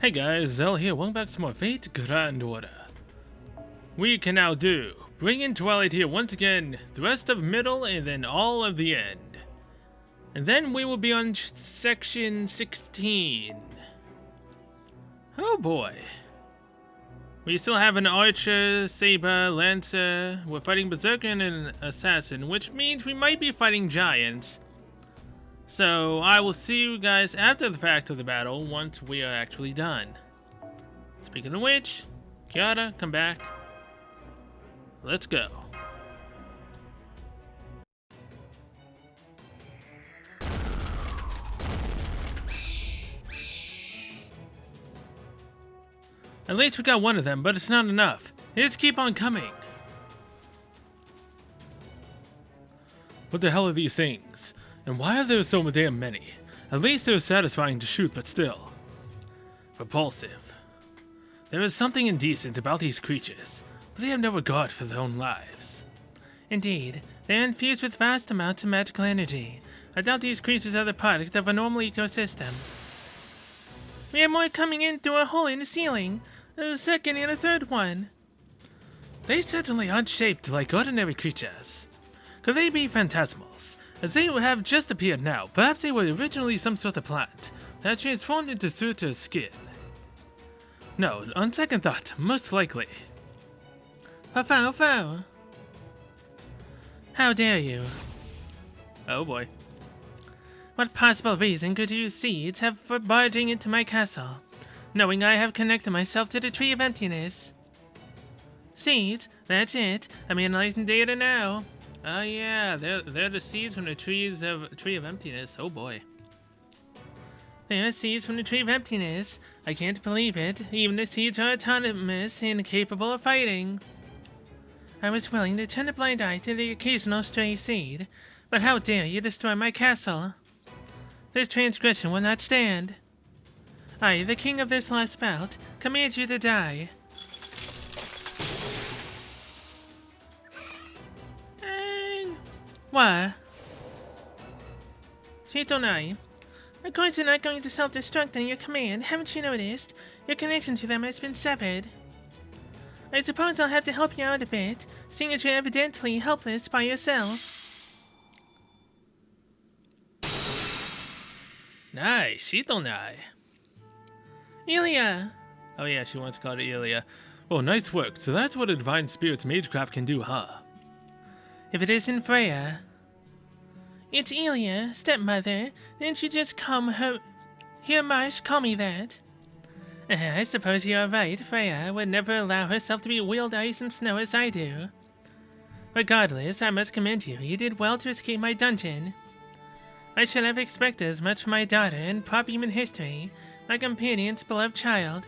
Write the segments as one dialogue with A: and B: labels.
A: Hey guys, Zell here, welcome back to more Fate Grand Order. We can now bring in Twilight here once again, the rest of middle and then all of the end. And then we will be on section 16. Oh boy. We still have an archer, saber, lancer, we're fighting berserker and an assassin, which means we might be fighting giants. So, I will see you guys after the fact of the battle once we are actually done. Speaking of which, Kiara, come back. Let's go. At least we got one of them, but it's not enough. Let's keep on coming. What the hell are these things? And why are there so damn many? At least they're satisfying to shoot, but still. Repulsive. There is something indecent about these creatures, but they have no regard for their own lives. Indeed, they are infused with vast amounts of magical energy. I doubt these creatures are the product of a normal ecosystem. We have more coming in through a hole in the ceiling. There's a second and a third one. They certainly aren't shaped like ordinary creatures. Could they be phantasmals? As they have just appeared now, perhaps they were originally some sort of plant that transformed into Surtur's skin. No, on second thought, most likely. Fow. How dare you? Oh boy. What possible reason could you seeds have for barging into my castle, knowing I have connected myself to the Tree of Emptiness? Seeds? That's it. I'm analyzing data now. Oh yeah, they're the seeds from the Tree of Emptiness. Oh boy. They are seeds from the Tree of Emptiness. I can't believe it. Even the seeds are autonomous and capable of fighting. I was willing to turn a blind eye to the occasional stray seed, but how dare you destroy my castle? This transgression will not stand. I, the king of this last bout, command you to die. What? Shitonai, my coins are not going to self-destruct on your command, haven't you noticed? Your connection to them has been severed. I suppose I'll have to help you out a bit, seeing as you're evidently helpless by yourself. Nice, Shitonai. Ilya! Oh yeah, she wants to call it Ilya. Oh, nice work. So that's what a Divine Spirit's magecraft can do, huh? If it isn't Freya. It's Ilya, stepmother. Didn't you just hear Marsh call me that? I suppose you're right. Freya would never allow herself to be wheeled ice and snow as I do. Regardless, I must commend you. You did well to escape my dungeon. I should have expected as much from my daughter and prop human history, my companion's beloved child.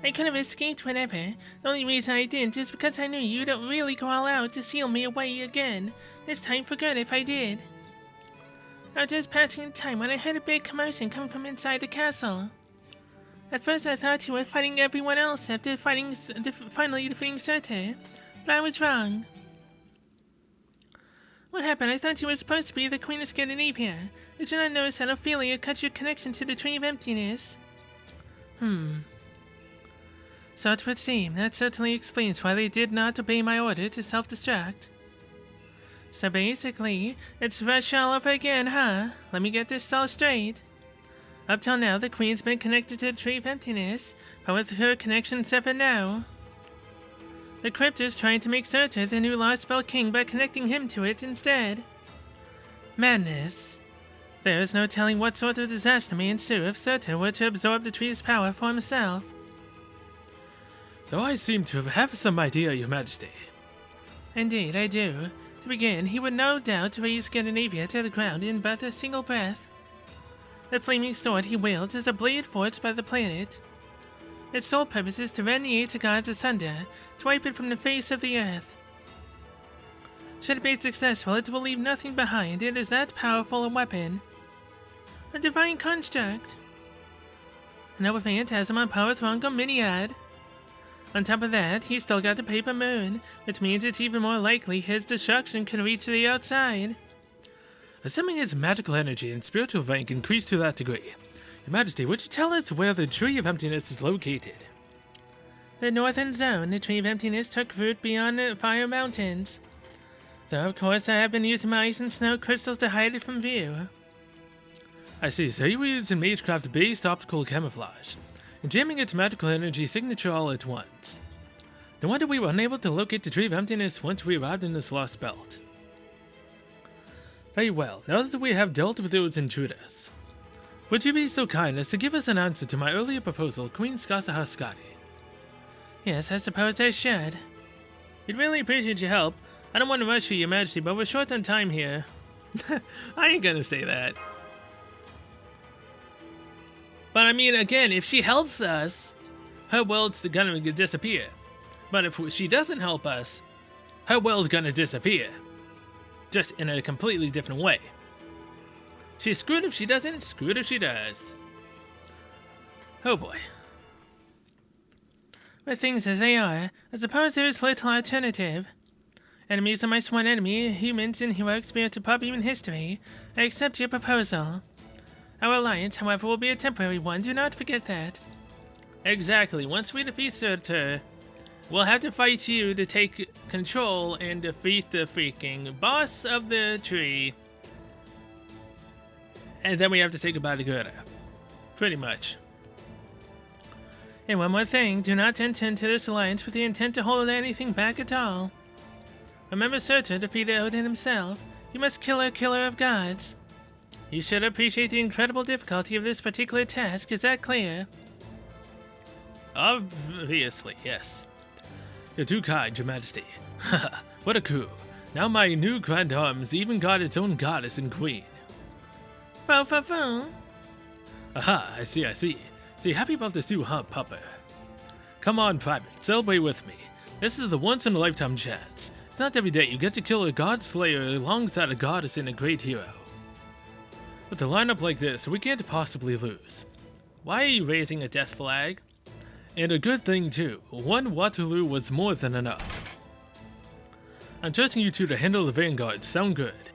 A: I could have escaped whenever. The only reason I didn't is because I knew you'd really go all out to seal me away again, this time for good if I did. I was just passing the time when I heard a big commotion coming from inside the castle. At first I thought you were fighting everyone else after finally defeating Surtur, but I was wrong. What happened? I thought you were supposed to be the Queen of Scandinavia. Did you not notice that Ophelia cut your connection to the Tree of Emptiness? So it would seem. That certainly explains why they did not obey my order to self-destruct. So basically, it's fresh all over again, huh? Let me get this all straight. Up till now, the Queen's been connected to the Tree of Emptiness, but with her connection severed now. The Crypt is trying to make Surtur the new Lost Spell King by connecting him to it instead. Madness. There is no telling what sort of disaster may ensue if Surtur were to absorb the tree's power for himself. Though I seem to have some idea, Your Majesty. Indeed, I do. To begin, he would no doubt raise Scandinavia to the ground in but a single breath. The flaming sword he wields is a blade forged by the planet. Its sole purpose is to rend the eight gods asunder, to wipe it from the face of the earth. Should it be successful, it will leave nothing behind. It is that powerful a weapon. A divine construct. An over phantasm on power throne Miniad. On top of that, he's still got the paper moon, which means it's even more likely his destruction could reach the outside. Assuming his magical energy and spiritual rank increase to that degree, Your Majesty, would you tell us where the Tree of Emptiness is located? The northern zone. The Tree of Emptiness took root beyond the Fire Mountains. Though, of course, I have been using my ice and snow crystals to hide it from view. I see, so you were using Magecraft-based optical camouflage, and jamming its magical energy signature all at once. No wonder we were unable to locate the Tree of Emptiness once we arrived in this lost belt. Very well, now that we have dealt with those intruders, would you be so kind as to give us an answer to my earlier proposal, Queen Skasahaskadi? Yes, I suppose I should. We'd really appreciate your help. I don't want to rush you, Your Majesty, but we're short on time here. I ain't gonna say that. But I mean, again, if she helps us, her world's gonna disappear. But if she doesn't help us, her world's gonna disappear. Just in a completely different way. She's screwed if she doesn't, screwed if she does. Oh boy. With things as they are, I suppose there is little alternative. Enemies are my sworn enemy, humans and heroic spirits of pop human history. I accept your proposal. Our alliance, however, will be a temporary one, do not forget that. Exactly, once we defeat Surtur, we'll have to fight you to take control and defeat the freaking boss of the tree. And then we have to say goodbye to Gerda. Pretty much. And one more thing, do not enter into this alliance with the intent to hold anything back at all. Remember Surtur defeated Odin himself. You must kill a killer of gods. You should appreciate the incredible difficulty of this particular task, is that clear? Obviously, yes. You're too kind, Your Majesty. Haha, what a coup. Now my new grand arms even got its own goddess and queen. Fo. Aha, I see. See, happy about this too, huh, Pupper? Come on, Private, celebrate with me. This is the once-in-a-lifetime chance. It's not every day you get to kill a god slayer alongside a goddess and a great hero. With a lineup like this, we can't possibly lose. Why are you raising a death flag? And a good thing too, one Waterloo was more than enough. I'm trusting you two to handle the vanguard, sound good?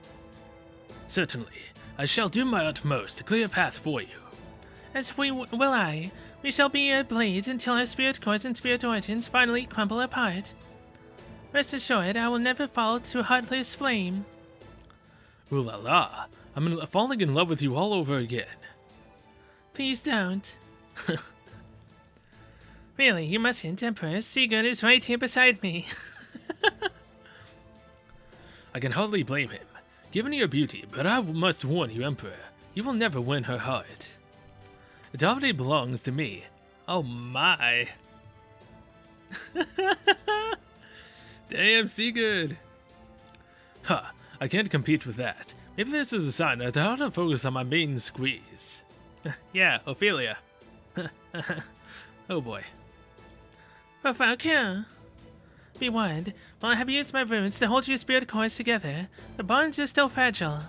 A: Certainly, I shall do my utmost to clear a path for you. As will I. We shall be at blades until our spirit cores and spirit origins finally crumble apart. Rest assured, I will never fall to heartless flame. Ooh la la, I'm falling in love with you all over again. Please don't. Really, you mustn't, Empress. Sigurd is right here beside me. I can hardly blame him, given your beauty, but I must warn you, Emperor, you will never win her heart. It already belongs to me. Oh my. Damn, Sigurd. Huh, I can't compete with that. Maybe this is a sign that I ought to focus on my main squeeze. Yeah, Ophelia. Oh boy. Profile. Be warned, while I have used my runes to hold your spirit cores together, the bonds are still fragile.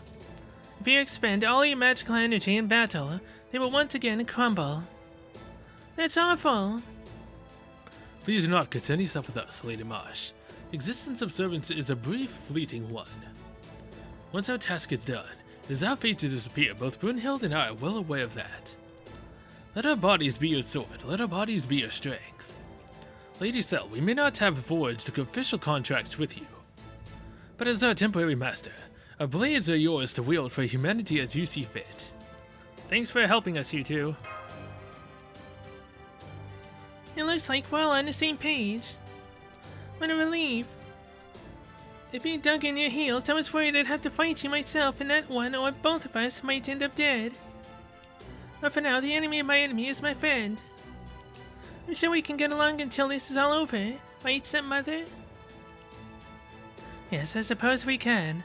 A: If you expend all your magical energy in battle, they will once again crumble. That's awful. Please do not concern yourself with us, Lady Marsh. The existence of servants is a brief, fleeting one. Once our task is done, it is our fate to disappear. Both Brunhild and I are well aware of that. Let our bodies be your sword, let our bodies be your strength. Lady Cell, we may not have forged official contracts with you, but as our temporary master, our blades are yours to wield for humanity as you see fit. Thanks for helping us, you two. It looks like we're all on the same page. What a relief. If you dug in your heels, I was worried I'd have to fight you myself, and that one or both of us might end up dead. But for now, the enemy of my enemy is my friend. I'm sure we can get along until this is all over, right, stepmother? Yes, I suppose we can.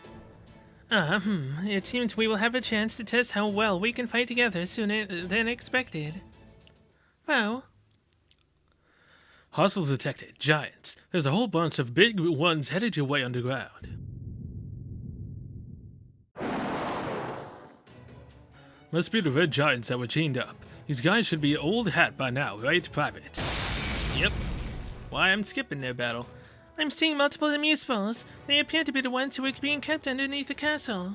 A: It seems we will have a chance to test how well we can fight together sooner than expected. Well. Hostiles detected. Giants. There's a whole bunch of big ones headed your way underground. Must be the red giants that were chained up. These guys should be old hat by now, right, Private? Yep. Why, I'm skipping their battle. I'm seeing multiple amusefuls. They appear to be the ones who are being kept underneath the castle.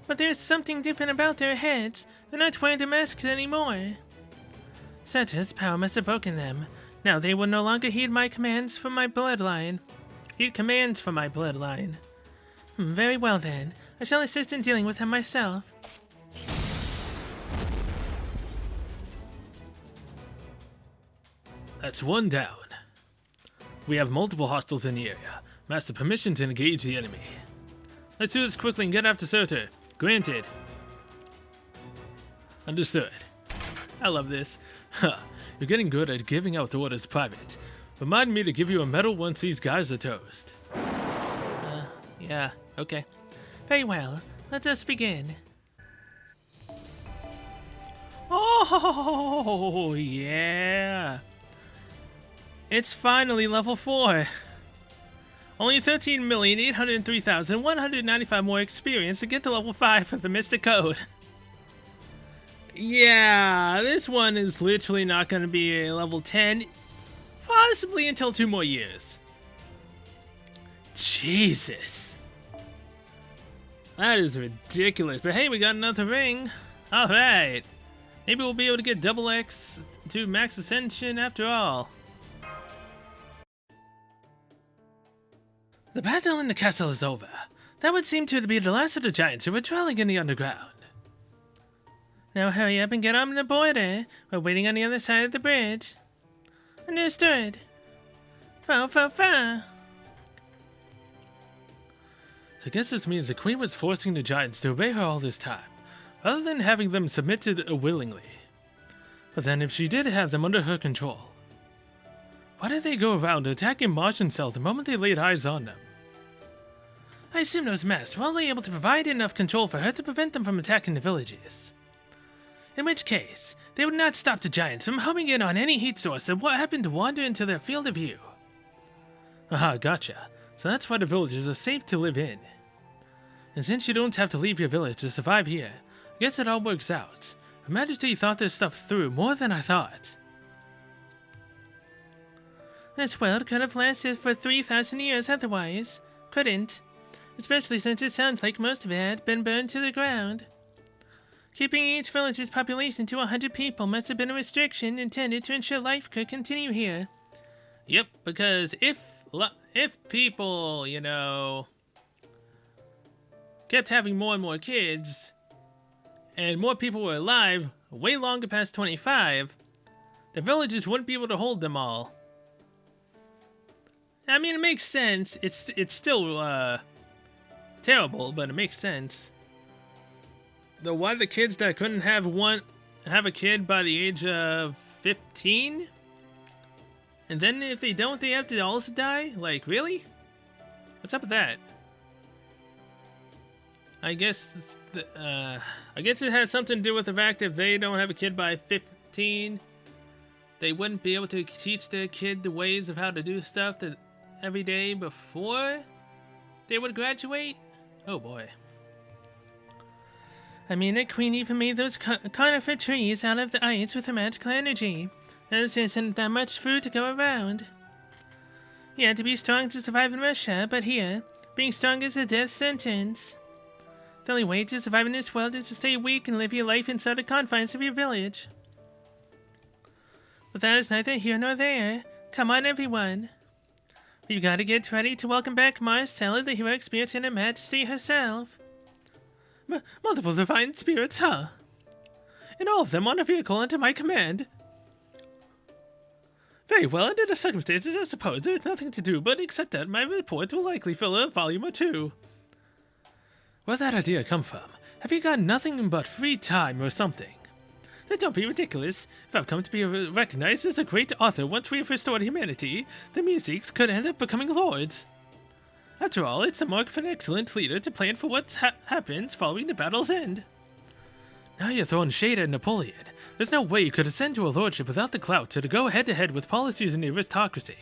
A: But there's something different about their heads. They're not wearing the masks anymore. Seta's power must have broken them. Now they will no longer heed my commands from my bloodline. Very well then. I shall assist in dealing with them myself.
B: That's one down. We have multiple hostiles in the area. Master permission to engage the enemy. Let's do this quickly and get after Surtur. Granted. Understood.
A: I love this.
B: Huh. You're getting good at giving out orders private. Remind me to give you a medal once these guys are toast.
A: Yeah, okay. Very well. Let us begin. Oh, yeah. It's finally level 4. Only 13,803,195 more experience to get to level 5 of the Mystic Code. Yeah, this one is literally not going to be a level 10, possibly until 2 more years. Jesus. That is ridiculous. But hey, we got another ring. Alright. Maybe we'll be able to get double X to max ascension after all.
B: The battle in the castle is over. That would seem to be the last of the giants who were dwelling in the underground.
A: Now hurry up and get on the border. We're waiting on the other side of the bridge. Understood. Fow.
B: So I guess this means the queen was forcing the giants to obey her all this time, rather than having them submitted willingly. But then if she did have them under her control, why did they go around attacking Marsh and Cell the moment they laid eyes on them? I assume those masks were only able to provide enough control for her to prevent them from attacking the villages. In which case, they would not stop the giants from homing in on any heat source that happened to wander into their field of view. Aha, gotcha. So that's why the villages are safe to live in. And since you don't have to leave your village to survive here, I guess it all works out. Her Majesty thought this stuff through more than I thought.
A: This world could have lasted for 3,000 years otherwise. Couldn't. Especially since it sounds like most of it had been burned to the ground. Keeping each village's population to 100 people must have been a restriction intended to ensure life could continue here.
B: Yep, because if people, kept having more and more kids, and more people were alive way longer past 25, the villages wouldn't be able to hold them all. I mean, it makes sense. It's still terrible, but it makes sense. Though why the kids that couldn't have a kid by the age of 15? And then if they don't, they have to also die? Like, really? What's up with that? I guess it has something to do with the fact if they don't have a kid by 15, they wouldn't be able to teach their kid the ways of how to do stuff that every day before they would graduate? Oh boy.
A: I mean, the queen even made those conifer trees out of the ice with her magical energy. There isn't that much food to go around. You had to be strong to survive in Russia, but here, being strong is a death sentence. The only way to survive in this world is to stay weak and live your life inside the confines of your village. But that is neither here nor there. Come on, everyone. We've got to get ready to welcome back Marcella, the heroic spirit, and Her Majesty herself. Multiple divine spirits, huh? And all of them on a vehicle under my command. Very well, under the circumstances, I suppose there's nothing to do but accept that my report will likely fill a volume or two. Where'd that idea come from? Have you got nothing but free time or something? Then don't be ridiculous. If I've come to be recognized as a great author once we have restored humanity, the musics could end up becoming lords. After all, it's the mark of an excellent leader to plan for what happens following the battle's end. Now you're throwing shade at Napoleon. There's no way you could ascend to a lordship without the clout to go head-to-head with policies in the aristocracy.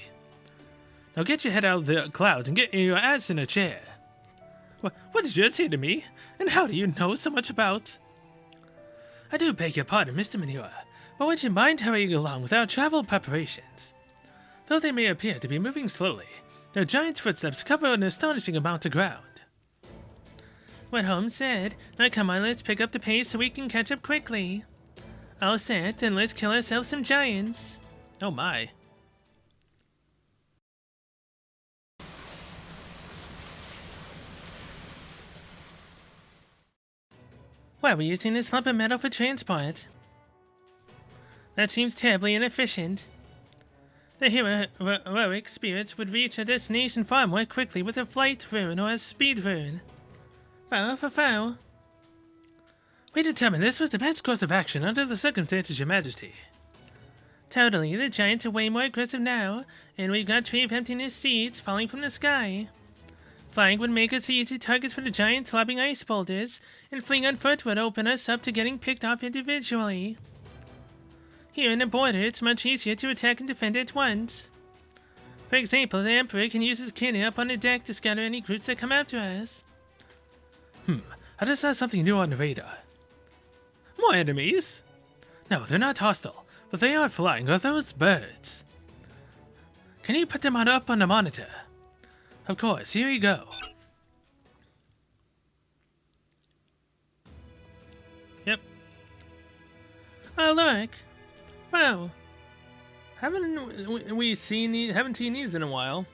A: Now get your head out of the cloud and get your ass in a chair. What did you say to me? And how do you know so much about... I do beg your pardon, Mr. Manure, but would you mind hurrying along with our travel preparations? Though they may appear to be moving slowly, their giant footsteps cover an astonishing amount of ground. what Holmes said. Now come on, let's pick up the pace so we can catch up quickly. All set, then let's kill ourselves some giants.
B: Oh my.
A: Why, we're using this lump of metal for transport. That seems terribly inefficient. The heroic spirits would reach a destination far more quickly with a flight rune or a speed rune. Foul for foul. We determined this was the best course of action under the circumstances, Your Majesty. Totally, the giants are way more aggressive now, and we've got Tree of Emptiness seeds falling from the sky. Flying would make us easy targets for the giants lobbing ice boulders, and fleeing on foot would open us up to getting picked off individually. Here in the border, it's much easier to attack and defend at once. For example, the Emperor can use his cannon up on the deck to scatter any groups that come after us.
B: I just saw something new on the radar. More enemies? No, they're not hostile, but they are flying. Are those birds? Can you put them up on the monitor? Of course, here you go.
A: Yep. Oh, look. Wow.
B: Haven't we seen these? Haven't seen these in a while.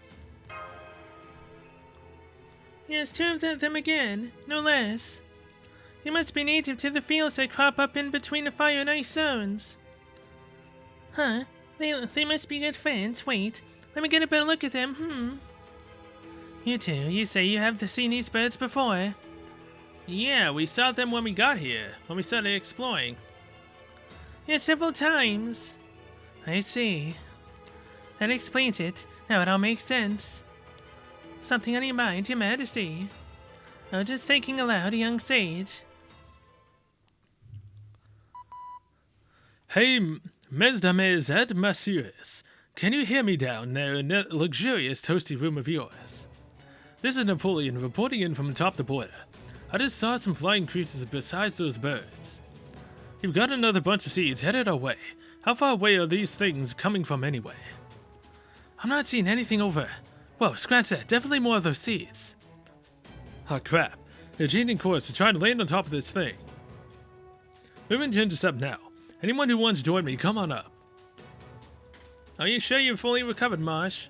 A: Yes, two of them again, no less. They must be native to the fields that crop up in between the fire and ice zones. Huh? They must be good friends. Wait, let me get a better look at them. You two, you say you have seen these birds before?
B: Yeah, we saw them when we got here, when we started exploring.
A: Yes, several times. I see. That explains it. Now it all makes sense. Something on your mind, Your Majesty? Oh, just thinking aloud, young sage.
B: Hey, mesdames et messieurs, can you hear me down there in that luxurious toasty room of yours? This is Napoleon reporting in from atop the border. I just saw some flying creatures besides those birds. You've got another bunch of seeds headed our way. How far away are these things coming from anyway? I'm not seeing anything over. Whoa, scratch that. Definitely more of those seeds. Oh crap. They're changing course to try to land on top of this thing. Moving to intercept now. Anyone who wants to join me, come on up. Are you sure you're fully recovered, Marsh?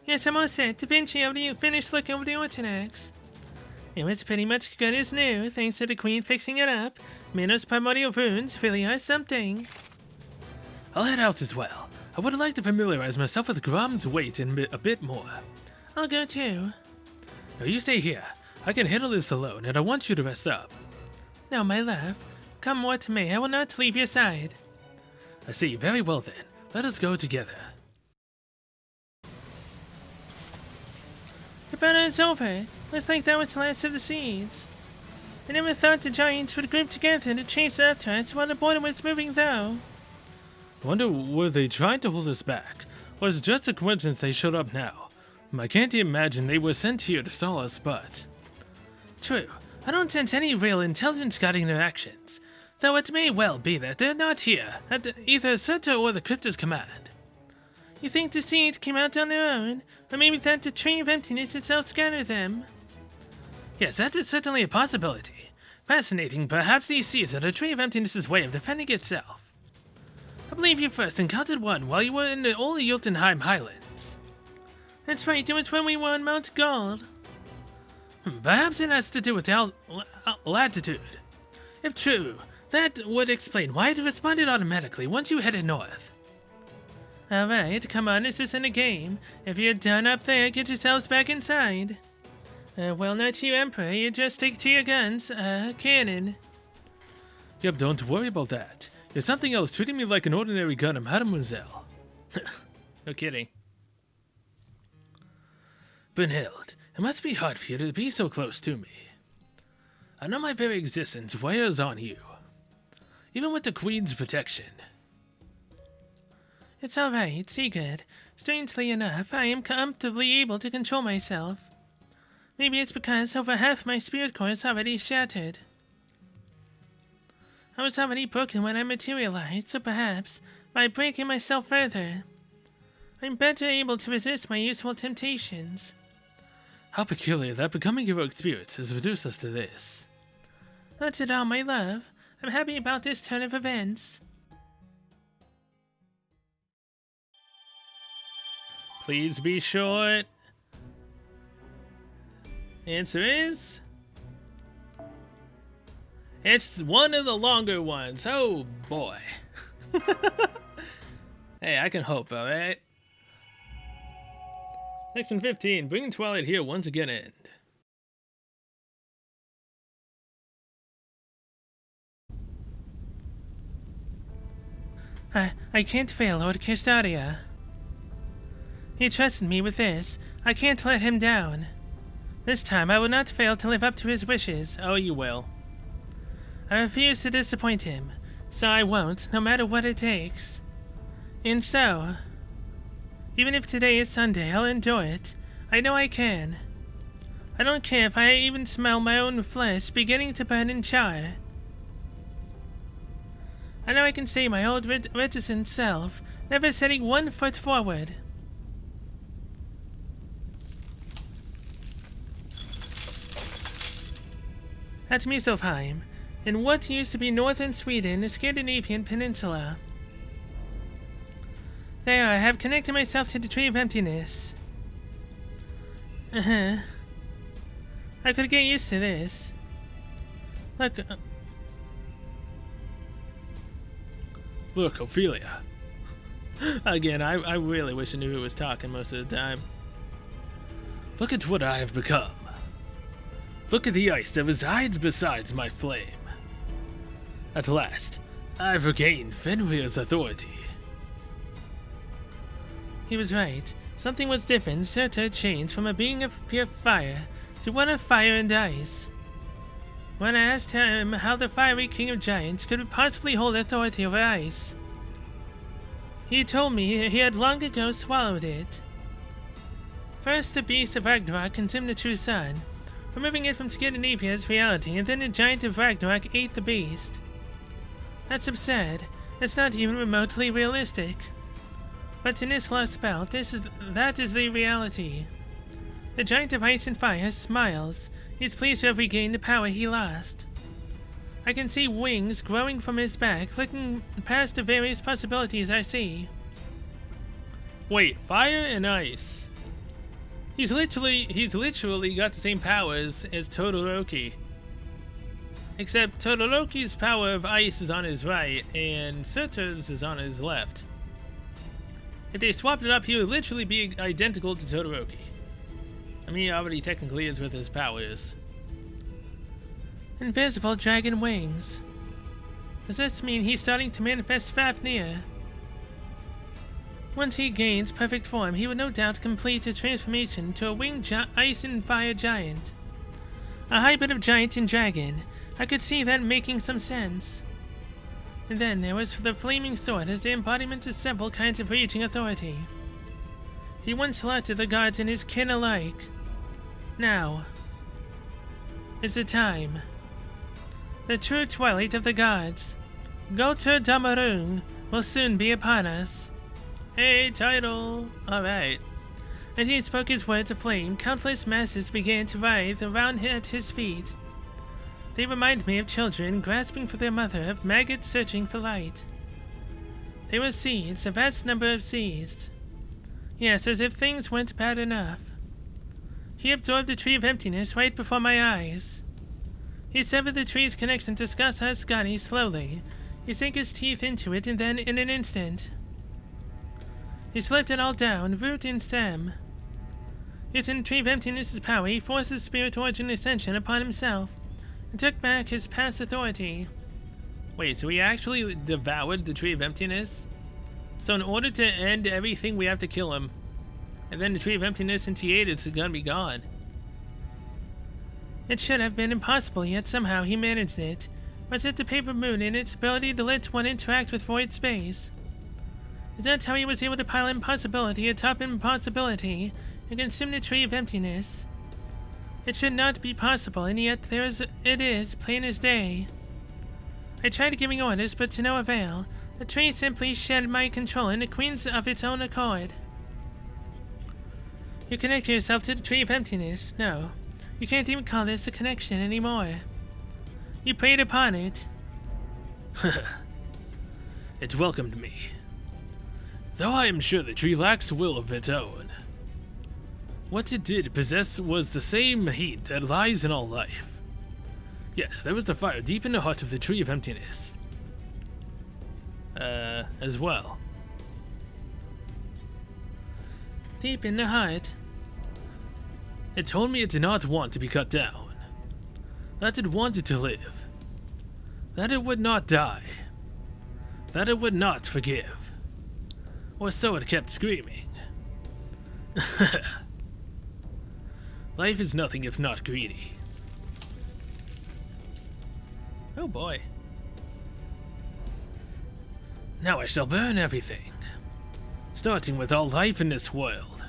A: Yes, I'm all set. Da Vinci already finished looking over the Ortodox. It was pretty much good as new, thanks to the Queen fixing it up. Minos primordial runes really are something.
B: I'll head out as well. I would like to familiarize myself with Grom's weight and a bit more.
A: I'll go too.
B: No, you stay here. I can handle this alone, and I want you to rest up.
A: No, my love. Come what may, I will not leave your side.
B: I see. Very well then. Let us go together.
A: The battle is over. Looks like that was the last of the seeds. I never thought the giants would group together to chase after us while the border was moving, though.
B: I wonder, were they trying to hold us back? Or is it just a coincidence they showed up now? I can't imagine they were sent here to stall us, but...
A: True. I don't sense any real intelligence guiding their actions. Though it may well be that they're not here, at either Surta or the Crypta's command. You think the seeds came out on their own? Or maybe that the Tree of Emptiness itself scattered them?
B: Yes, that is certainly a possibility. Fascinating. Perhaps these seeds are the Tree of Emptiness's way of defending itself.
A: I believe you first encountered one while you were in the old Jotunheim Highlands. That's right, it was when we were on Mount Gold.
B: Perhaps it has to do with latitude.
A: If true, that would explain why it responded automatically once you headed north. Alright, come on, this isn't a game. If you're done up there, get yourselves back inside. Well, not you, Emperor. You just stick to your guns. Cannon.
B: Yep, don't worry about that. You're something else, treating me like an ordinary gun, mademoiselle.
A: No kidding.
B: Brunhild, it must be hard for you to be so close to me. I know my very existence wears on you. Even with the Queen's protection.
A: It's alright, Sigurd. Strangely enough, I am comfortably able to control myself. Maybe it's because over half my spirit core is already shattered. I was already broken when I materialized, so perhaps, by breaking myself further, I'm better able to resist my useful temptations.
B: How peculiar that becoming heroic spirits has reduced us to this.
A: Not at all, my love. I'm happy about this turn of events.
B: Please be short. Answer is... it's one of the longer ones. Oh boy. Hey, I can hope, alright? Section 15, bringing Twilight here once again end.
A: I can't fail Lord Kirstaria. He trusted me with this. I can't let him down. This time I will not fail to live up to his wishes.
B: Oh, you will.
A: I refuse to disappoint him, so I won't, no matter what it takes. And so, even if today is Sunday, I'll endure it. I know I can. I don't care if I even smell my own flesh beginning to burn and char. I know I can stay my old reticent self, never setting one foot forward. At Muspelheim, in what used to be northern Sweden, the Scandinavian peninsula. There, I have connected myself to the Tree of Emptiness. I could get used to this. Look,
B: Look, Ophelia. Again, I really wish I knew who was talking most of the time. Look at what I have become. Look at the ice that resides beside my flame. At last, I've regained Fenrir's authority.
A: He was right. Something was different. Surtur changed from a being of pure fire to one of fire and ice. When I asked him how the fiery king of giants could possibly hold authority over ice, he told me he had long ago swallowed it. First, the beast of Ragnarok consumed the true sun, removing it from Scandinavia's reality, and then the giant of Ragnarok ate the beast. That's absurd. It's not even remotely realistic. But in this last spell, that is the reality. The giant of ice and fire smiles. He's pleased to have regained the power he lost. I can see wings growing from his back, looking past the various possibilities I see.
B: Wait, fire and ice. He's literally got the same powers as Todoroki. Except Todoroki's power of ice is on his right, and Surtur's is on his left. If they swapped it up, he would literally be identical to Todoroki. I mean, he already technically is with his powers.
A: Invisible dragon wings. Does this mean he's starting to manifest Fafnir? Once he gains perfect form, he would no doubt complete his transformation to a winged ice and fire giant. A hybrid of giant and dragon. I could see that making some sense. And then there was the flaming sword as the embodiment of several kinds of raging authority. He once slaughtered the gods and his kin alike. Now is the time. The true twilight of the gods, Götter Damarung, will soon be upon us. Hey, title! Alright. As he spoke his words of flame, countless masses began to writhe around at his feet. They remind me of children grasping for their mother, of maggots searching for light. They were seeds, a vast number of seeds. Yes, as if things weren't bad enough. He absorbed the Tree of Emptiness right before my eyes. He severed the tree's connection to Skasasgani slowly. He sank his teeth into it, and then, in an instant, he slipped it all down, root and stem. Using the Tree of Emptiness's power, he forced his spirit origin ascension upon himself, and took back his past authority.
B: Wait, so he actually devoured the Tree of Emptiness? So in order to end everything, we have to kill him. And then the Tree of Emptiness, since he ate it, is gonna be gone.
A: It should have been impossible, yet somehow he managed it. Was it the paper moon and its ability to let one interact with void space? Is that how he was able to pile impossibility atop impossibility and consume the Tree of Emptiness? It should not be possible, and yet it is, plain as day. I tried giving orders, but to no avail. The tree simply shed my control in the queens of its own accord. You connect yourself to the Tree of Emptiness. No, you can't even call this a connection anymore. You preyed upon it.
B: It welcomed me. Though I am sure the tree lacks a will of its own. What it did possess was the same heat that lies in all life. Yes, there was the fire deep in the heart of the Tree of Emptiness. As well.
A: Deep in the heart.
B: It told me it did not want to be cut down. That it wanted to live. That it would not die. That it would not forgive. Or so it kept screaming. Life is nothing if not greedy.
A: Oh boy.
B: Now I shall burn everything. Starting with all life in this world.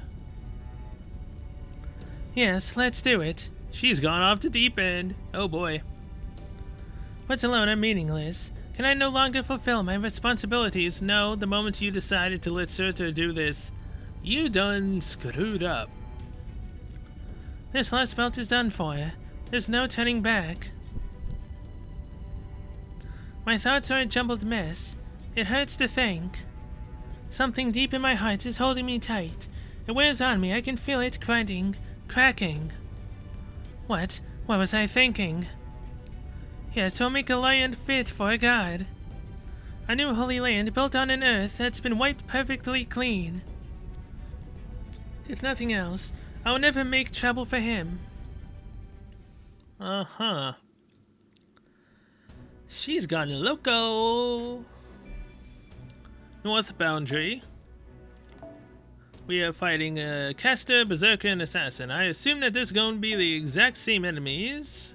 A: Yes, let's do it.
B: She's gone off the deep end. Oh boy.
A: What's alone are meaningless. Can I no longer fulfill my responsibilities? No, the moment you decided to let Surtur do this,
B: you done screwed up.
A: This last belt is done for. There's no turning back. My thoughts are a jumbled mess. It hurts to think. Something deep in my heart is holding me tight. It wears on me. I can feel it grinding, cracking. What? What was I thinking? Yes, we'll make a land fit for a god. A new holy land built on an earth that's been wiped perfectly clean. If nothing else, I will never make trouble for him.
B: Uh-huh. She's gone loco. North boundary. We are fighting a caster, berserker, and assassin. I assume that this is going to be the exact same enemies.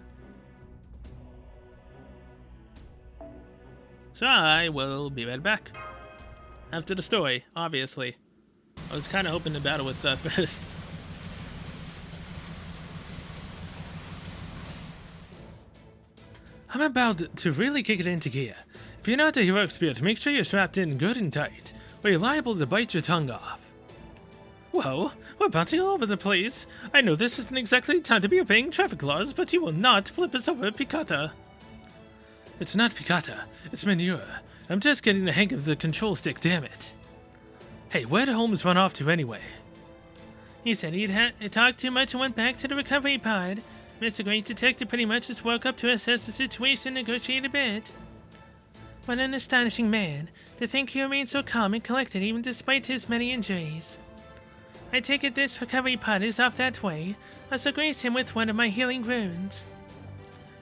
B: So I will be right back. After the story, obviously. I was kind of hoping to battle with that first. I'm about to really kick it into gear. If you're not a heroic spirit, make sure you're strapped in good and tight, or you're liable to bite your tongue off. Whoa, we're bouncing all over the place. I know this isn't exactly time to be obeying traffic laws, but you will not flip us over, Picata. It's not Picata, it's Manure. I'm just getting the hang of the control stick, damn it. Hey, where'd Holmes run off to anyway?
A: He said he'd talked too much and went back to the recovery pod. Mr. Great Detective pretty much just woke up to assess the situation and negotiate a bit. What an astonishing man, to think he remained so calm and collected even despite his many injuries. I take it this recovery pod is off that way. I shall grace him with one of my healing runes.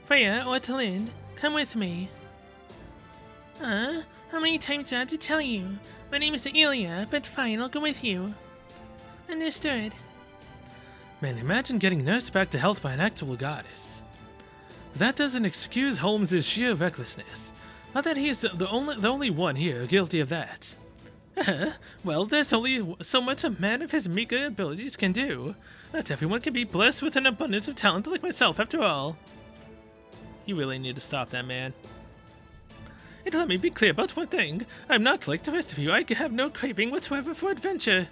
A: Freya or Talind, come with me. How many times do I have to tell you? My name is Ilya, but fine, I'll go with you. Understood.
B: Man, imagine getting nursed back to health by an actual goddess. But that doesn't excuse Holmes' sheer recklessness. Not that he's the only one here guilty of that. Well, there's only so much a man of his meager abilities can do. Not everyone can be blessed with an abundance of talent like myself, after all. You really need to stop that, man. And let me be clear about one thing. I'm not like the rest of you. I have no craving whatsoever for adventure.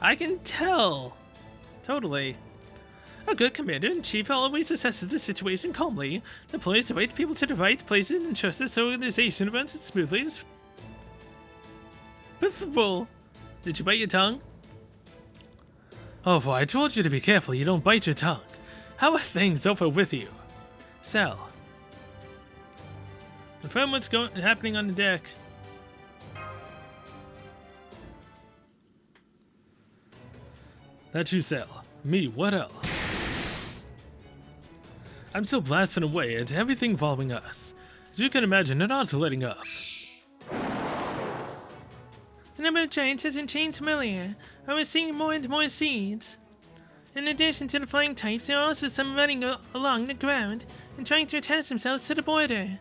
B: I can tell. Totally. A good commander-in-chief always assesses the situation calmly, deploys the right people to the right places, and ensures this organization runs as smoothly as possible. Did you bite your tongue? Oh boy, I told you to be careful. You don't bite your tongue. How are things over with you? Sal. Confirm what's happening on the deck. That's you, Sal. Me, what else? I'm still blasting away at everything following us. As you can imagine, they're not letting up.
A: The number of giants hasn't changed familiar. I was seeing more and more seeds. In addition to the flying types, there are also some running along the ground and trying to attach themselves to the border.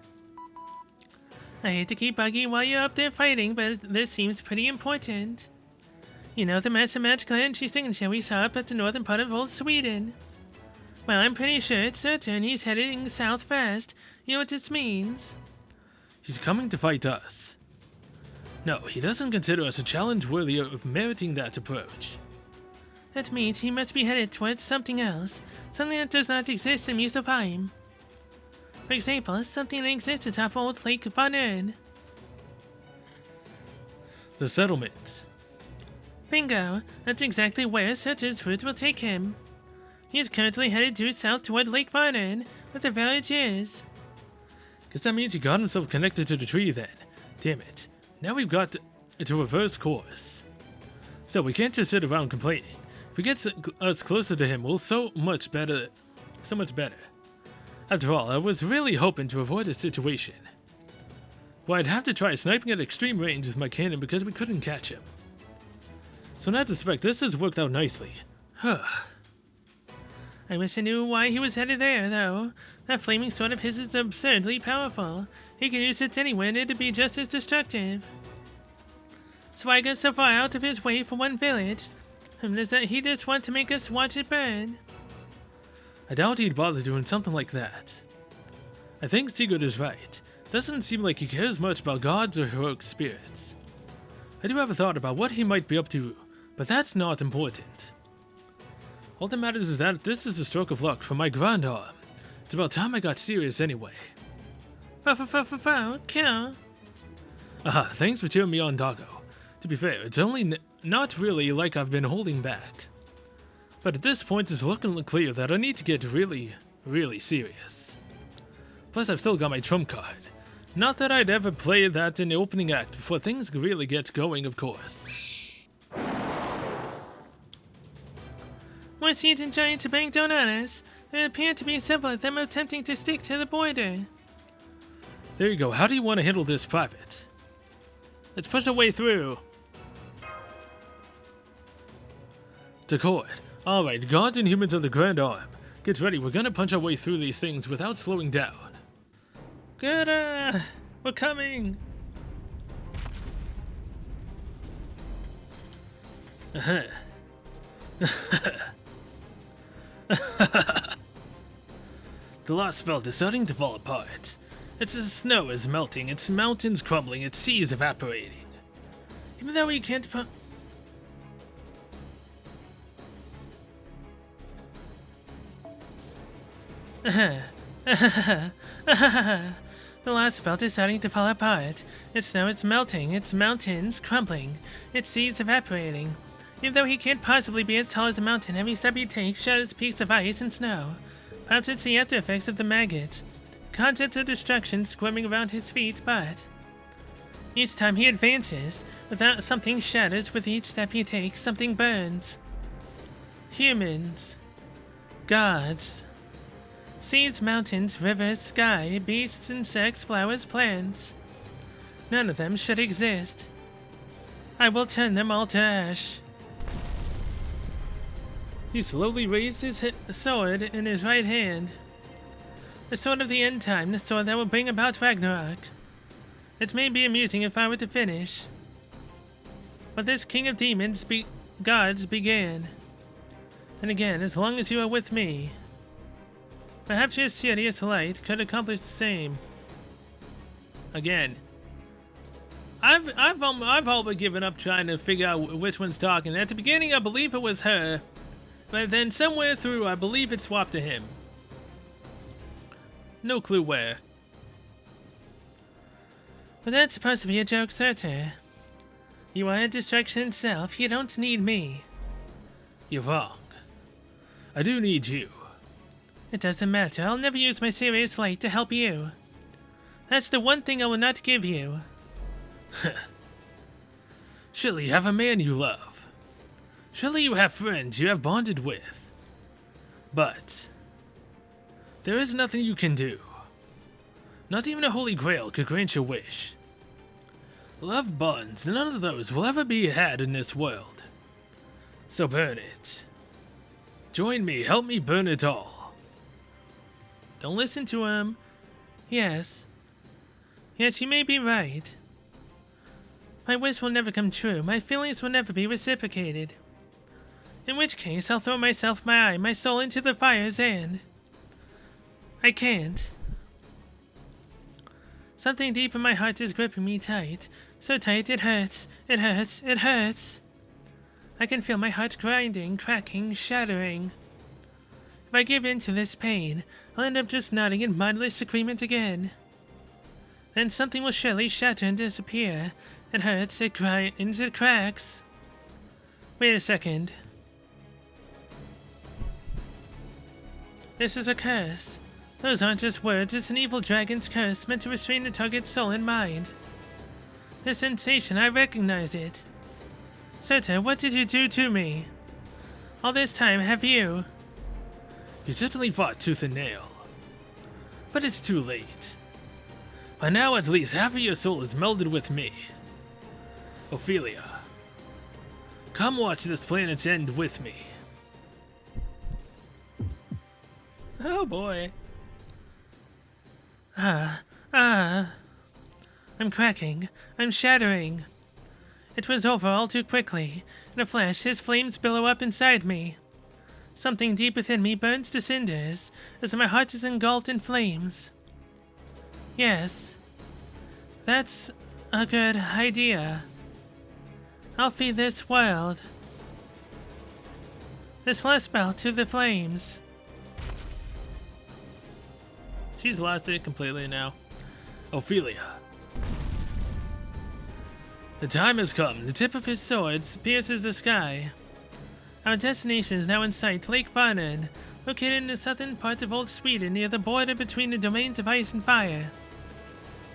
A: I hate to keep bugging you while you're up there fighting, but this seems pretty important. You know the massive magical energy signature we saw up at the northern part of old Sweden? Well, I'm pretty sure it's certain he's heading south fast. You know what this means?
B: He's coming to fight us. No, he doesn't consider us a challenge worthy of meriting that approach.
A: That means he must be headed towards something else, something that does not exist in Muspelheim. For example, something that exists atop Old Lake Von Ern.
B: The settlement.
A: Bingo! That's exactly where Surtur's route will take him. He is currently headed due south toward Lake Von Ern, where the village is.
B: Guess that means he got himself connected to the tree then. Damn it. Now we've got to reverse course. So we can't just sit around complaining. If we get us closer to him, we'll so much better. After all, I was really hoping to avoid a situation where I'd have to try sniping at extreme range with my cannon because we couldn't catch him. So in that respect, this has worked out nicely. Huh.
A: I wish I knew why he was headed there, though. That flaming sword of his is absurdly powerful. He can use it anywhere and it'd be just as destructive. So why go so far out of his way for one village? Does that he just want to make us watch it burn?
B: I doubt he'd bother doing something like that. I think Sigurd is right. Doesn't seem like he cares much about gods or heroic spirits. I do have a thought about what he might be up to, but that's not important. All that matters is that this is a stroke of luck for my grand arm. It's about time I got serious anyway.
A: Kill.
B: Aha, thanks for cheering me on, Doggo. To be fair, it's only not really like I've been holding back. But at this point, it's looking clear that I need to get really, really serious. Plus, I've still got my trump card. Not that I'd ever play that in the opening act before things really get going, of course.
A: More seeds and giants are being thrown at us. There appear to be several of them attempting to stick to the border.
B: There you go. How do you want to handle this, Private? Let's push our way through. Accord. Alright, gods and humans of the Grand Arm. Get ready, we're gonna punch our way through these things without slowing down.
A: Good, we're coming.
B: The Lost Belt is starting to fall apart. Its snow is melting, its mountains crumbling, its seas evaporating.
A: Even though we can't The Lost Belt is starting to fall apart. Its snow is melting, its mountains crumbling, its seas evaporating. Even though he can't possibly be as tall as a mountain, every step he takes shatters peaks of ice and snow. Perhaps it's the after effects of the maggots. Concepts of destruction squirming around his feet, but each time he advances, without something shatters, with each step he takes, something burns. Humans. Gods. Seas, mountains, rivers, sky, beasts, insects, flowers, plants. None of them should exist. I will turn them all to ash.
B: He slowly raised his
A: sword in his right hand. The sword of the end time, the sword that will bring about Ragnarok. It may be amusing if I were to finish. But this king of demons, gods, began. And again, as long as you are with me, perhaps your serious light could accomplish the same.
B: Again. I've all but given up trying to figure out which one's talking. At the beginning, I believe it was her. But then somewhere through, I believe it swapped to him. No clue where.
A: But that's supposed to be a joke, Surtur. You are a distraction itself. You don't need me.
B: You're wrong. I do need you.
A: It doesn't matter. I'll never use my serious light to help you. That's the one thing I will not give you.
B: Surely you have a man you love. Surely you have friends you have bonded with. But there is nothing you can do. Not even a holy grail could grant your wish. Love bonds, none of those will ever be had in this world. So burn it. Join me, help me burn it all.
A: Don't listen to him. Yes. Yes, you may be right. My wish will never come true. My feelings will never be reciprocated. In which case, I'll throw myself, my eye, my soul into the fires and I can't. Something deep in my heart is gripping me tight. So tight it hurts. It hurts. It hurts. I can feel my heart grinding, cracking, shattering. If I give in to this pain, I'll end up just nodding in mindless agreement again. Then something will surely shatter and disappear. It hurts, it grinds, it cracks. Wait a second. This is a curse. Those aren't just words, it's an evil dragon's curse meant to restrain the target's soul and mind. The sensation, I recognize it. Surta, what did you do to me? All this time, have you?
B: You certainly fought tooth and nail. But it's too late. By now, at least half of your soul is melded with me. Ophelia, come watch this planet's end with me.
A: Oh boy. I'm cracking. I'm shattering. It was over all too quickly. In a flash, his flames billow up inside me. Something deep within me burns to cinders as my heart is engulfed in flames. Yes, that's a good idea. I'll feed this world, this last spell, to the flames.
B: She's lost it completely now. Ophelia. The time has come. The tip of his sword pierces the sky. Our destination is now in sight, Lake Varnan, located in the southern part of Old Sweden near the border between the domains of ice and fire.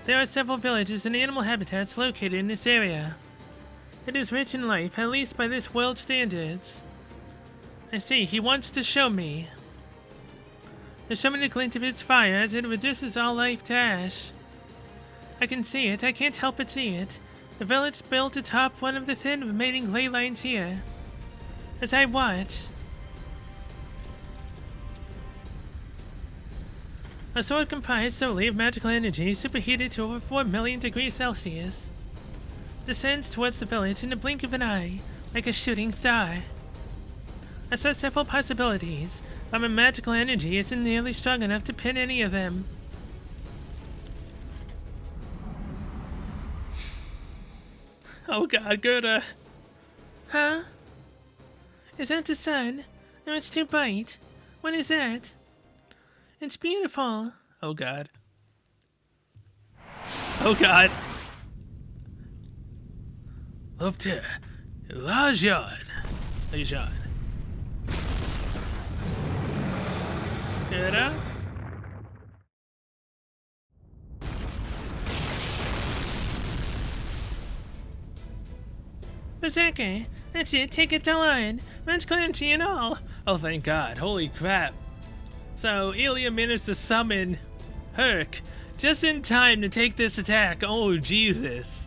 B: There are several villages and animal habitats located in this area. It is rich in life, at least by this world's standards. I see, he wants to show me. To show me the glint of his fire as it reduces all life to ash. I can see it, I can't help but see it. The village built atop one of the thin remaining ley lines here. As I watch, a sword comprised solely of magical energy superheated to over 4 million degrees Celsius descends towards the village in the blink of an eye, like a shooting star. I saw several possibilities, but my magical energy isn't nearly strong enough to pin any of them. Oh god, Gerda.
A: Huh? Is that the sun? No, it's too bright. What is that? It's beautiful.
B: Oh god. Oh god. Lopter. Lajan. Lajan.
A: Gerda? Berserker, that's it, take it all on. Magical energy and all.
B: Oh, thank god. Holy crap. So, Elia managed to summon Herc just in time to take this attack. Oh, Jesus.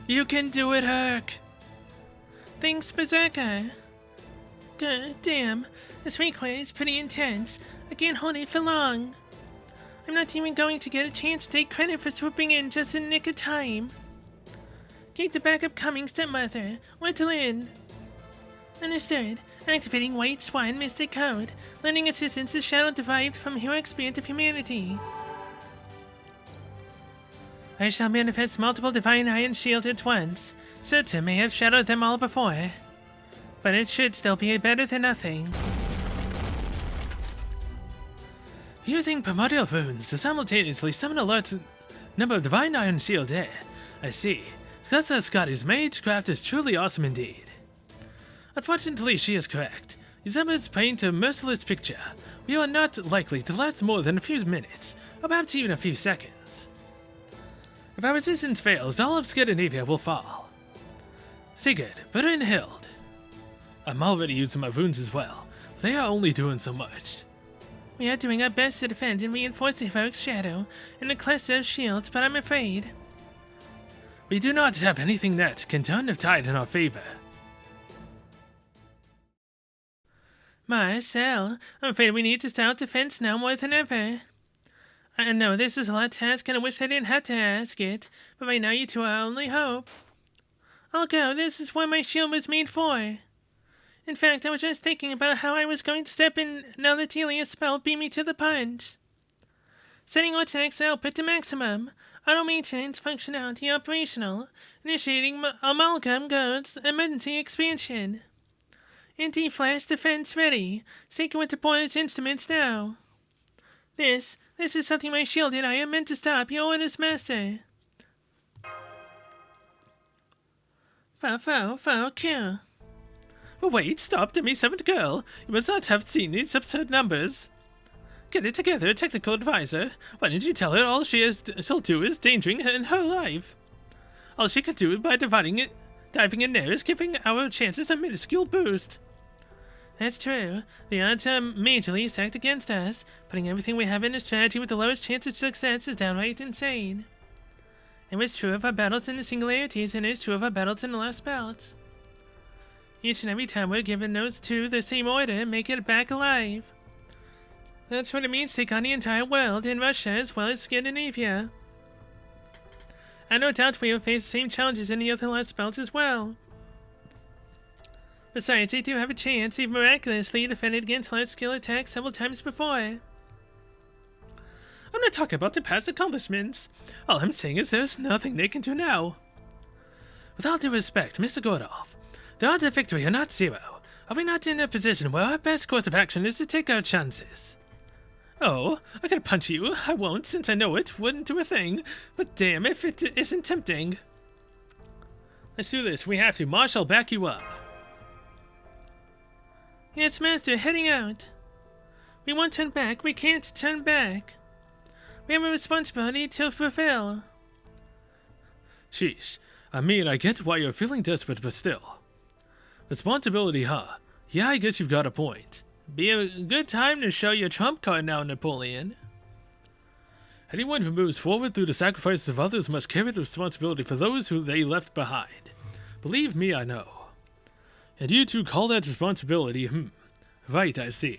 A: You can do it, Herc. Thanks, Berserker. God damn, this recoil is pretty intense. I can't hold it for long. I'm not even going to get a chance to take credit for swooping in just in the nick of time. Keep the backup coming, stepmother. What's in? Understood. Activating White Swan Mystic Code. Lending assistance to shadow derived from heroic spirit of humanity. I shall manifest multiple divine iron shields at once. Surta may have shadowed them all before, but it should still be better than nothing.
B: Using primordial runes to simultaneously summon a large number of divine iron shields. I see. Scotty's magecraft is truly awesome indeed. Unfortunately, she is correct. These efforts paint a merciless picture. We are not likely to last more than a few minutes, or perhaps even a few seconds. If our resistance fails, all of Scandinavia will fall. Sigurd, Brunhild. I'm already using my runes as well. They are only doing so much.
A: We are doing our best to defend and reinforce the heroic shadow in the cluster of shields, but I'm afraid
B: we do not have anything that can turn the tide in our favor.
A: Marcel, I'm afraid we need to start defense now more than ever. I know this is a lot to ask, and I wish I didn't have to ask it, but right now you two are our only hope. I'll go. This is what my shield was made for. In fact, I was just thinking about how I was going to step in now that Elia's spell beat me to the punch. Setting Autonex output to maximum. Auto maintenance functionality operational. Initiating amalgam codes. Emergency expansion. Anti-flash defense ready. Sync with deployer's instruments now. This is something my shield and I are meant to stop. Your orders, master. Foul, kill.
B: But wait, stop, Demi Seventh Girl. You must not have seen these absurd numbers. Get it together, technical advisor. Why didn't you tell her all she'll do is endangering her life? All she could do by diving in there is giving our chances a minuscule boost.
A: That's true. The odds are majorly stacked against us. Putting everything we have in a strategy with the lowest chance of success is downright insane. It was true of our battles in the singularities, and it's true of our battles in the lost belts. Each and every time we're given those two the same order and make it back alive. That's what it means to take on the entire world, in Russia as well as Scandinavia. I no doubt we will face the same challenges in the other lost belts as well. Besides, they do have a chance. They've miraculously defended against large-scale attacks several times before.
B: I'm not talking about their past accomplishments. All I'm saying is there's nothing they can do now. With all due respect, Mr. Gordolf, the odds of victory are not zero. Are we not in a position where our best course of action is to take our chances? Oh, I could punch you. I won't, since I know it wouldn't do a thing. But damn if it isn't tempting. Let's do this. We have to. Marsh, I'll back you up.
A: Yes, Master, heading out. We won't turn back. We can't turn back. We have a responsibility to fulfill.
B: Sheesh. I mean, I get why you're feeling desperate, but still. Responsibility, huh? Yeah, I guess you've got a point.
A: Be a good time to show your trump card now, Napoleon.
B: Anyone who moves forward through the sacrifices of others must carry the responsibility for those who they left behind. Believe me, I know. And you two call that responsibility, Right, I see.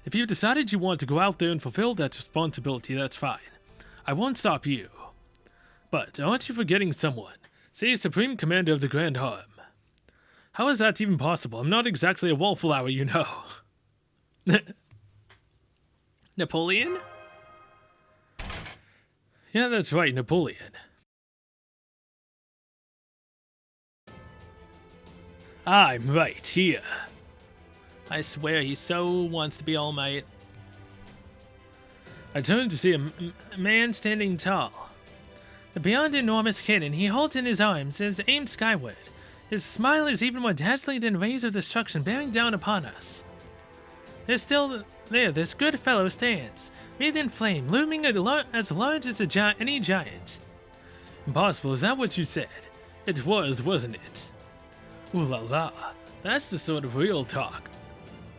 B: If you've decided you want to go out there and fulfill that responsibility, that's fine. I won't stop you. But aren't you forgetting someone? Say, Supreme Commander of the Grand Harem. How is that even possible? I'm not exactly a wallflower, you know.
A: Napoleon?
B: Yeah, that's right, Napoleon. I'm right here.
A: I swear he so wants to be All Might.
B: I turned to see a
A: man standing tall. The beyond enormous cannon he holds in his arms is aimed skyward. His smile is even more dazzling than rays of destruction bearing down upon us. There's still there, this good fellow stands, wreathed in flame, looming as large as any giant.
B: Impossible, is that what you said? It was, wasn't it? Ooh la la, that's the sort of real talk.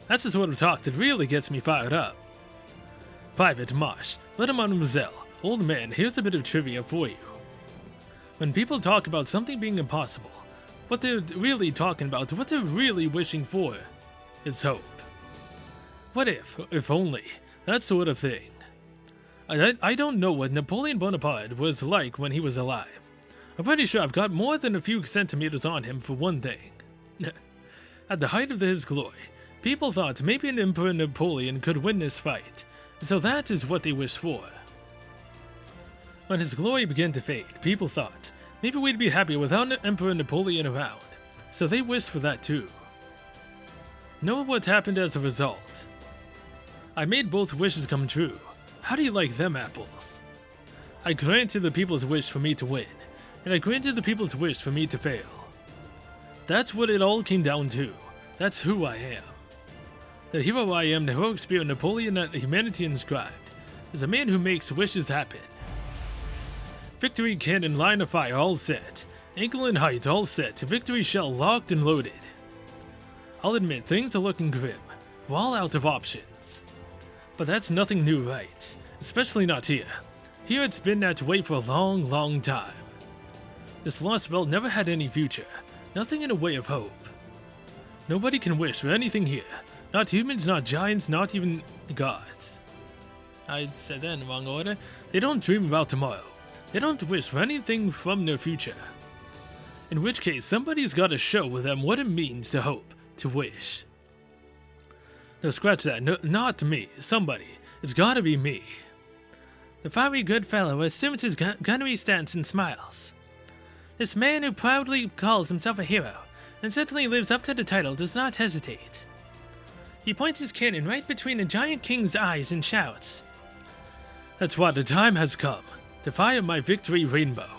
B: That's the sort of talk that really gets me fired up. Private Marsh, little Mademoiselle, old man, here's a bit of trivia for you. When people talk about something being impossible, what they're really talking about, what they're really wishing for, is hope. What if only, that sort of thing. I don't know what Napoleon Bonaparte was like when he was alive. I'm pretty sure I've got more than a few centimeters on him for one thing. At the height of his glory, people thought maybe an Emperor Napoleon could win this fight, so that is what they wished for. When his glory began to fade, people thought maybe we'd be happy without Emperor Napoleon around, so they wished for that too. Know what happened as a result? I made both wishes come true. How do you like them apples? I granted the people's wish for me to win, and I granted the people's wish for me to fail. That's what it all came down to. That's who I am. The hero I am, the heroic spirit Napoleon that humanity inscribed, is a man who makes wishes happen. Victory cannon line of fire all set. Ankle and height all set. Victory shell locked and loaded. I'll admit, things are looking grim. We're all out of options. But that's nothing new, right? Especially not here. Here it's been that way for a long, long time. This lost belt never had any future. Nothing in the way of hope. Nobody can wish for anything here. Not humans, not giants, not even gods. I said that in the wrong order. They don't dream about tomorrow. They don't wish for anything from their future. In which case, somebody's got to show them what it means to hope, to wish. No, scratch that. No, not me. Somebody. It's gotta be me.
A: The fiery good fellow assumes his gunnery stance and smiles. This man who proudly calls himself a hero, and certainly lives up to the title, does not hesitate. He points his cannon right between the giant king's eyes and shouts, "That's why the time has come to fire my victory rainbow.